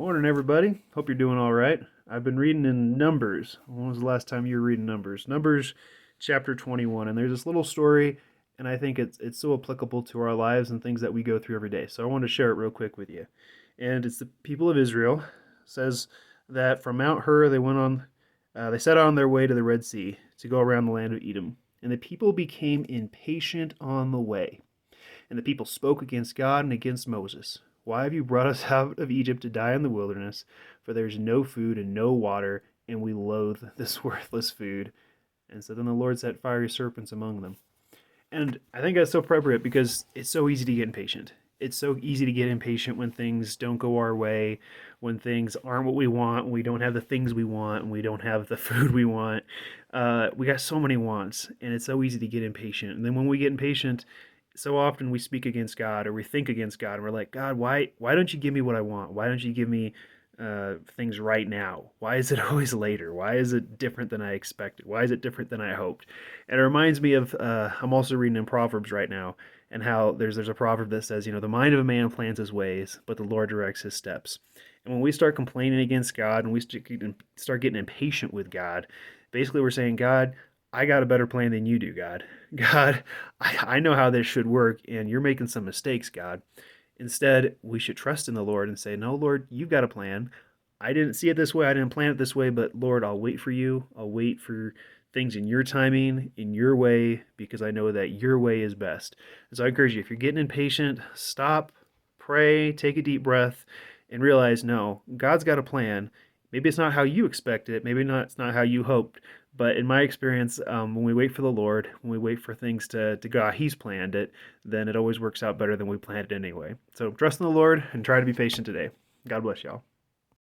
Morning, everybody. Hope you're doing all right. I've been reading in Numbers. When was the last time you were reading Numbers? Numbers chapter 21. And there's this little story, and I think it's so applicable to our lives and things that we go through every day. So I want to share it real quick with you. And it's the people of Israel. It says that from Mount Hur they set out on their way to the Red Sea to go around the land of Edom. And the people became impatient on the way. And the people spoke against God and against Moses. Why have you brought us out of Egypt to die in the wilderness? For there is no food and no water, and we loathe this worthless food. And so then the Lord set fiery serpents among them. And I think that's so appropriate because it's so easy to get impatient. It's so easy to get impatient when things don't go our way, when things aren't what we want, when we don't have the things we want, and we don't have the food we want. We got so many wants, and it's so easy to get impatient. And then when we get impatient, so often we speak against God or we think against God, and we're like, God, why don't you give me what I want? Why don't you give me things right now? Why is it always later? Why is it different than I expected? Why is it different than I hoped? And it reminds me of I'm also reading in Proverbs right now, and how there's a proverb that says, the mind of a man plans his ways, but the Lord directs his steps. And when we start complaining against God and we start getting impatient with God, basically we're saying, God, I got a better plan than you do, God. God, I know how this should work, and you're making some mistakes, God. Instead, we should trust in the Lord and say, no, Lord, you've got a plan. I didn't see it this way. I didn't plan it this way, but Lord, I'll wait for you. I'll wait for things in your timing, in your way, because I know that your way is best. And so I encourage you, if you're getting impatient, stop, pray, take a deep breath, and realize, no, God's got a plan. Maybe it's not how you expect it. Maybe it's not how you hoped. But in my experience, when we wait for the Lord, when we wait for things to go how He's planned it, then it always works out better than we planned it anyway. So trust in the Lord and try to be patient today. God bless y'all.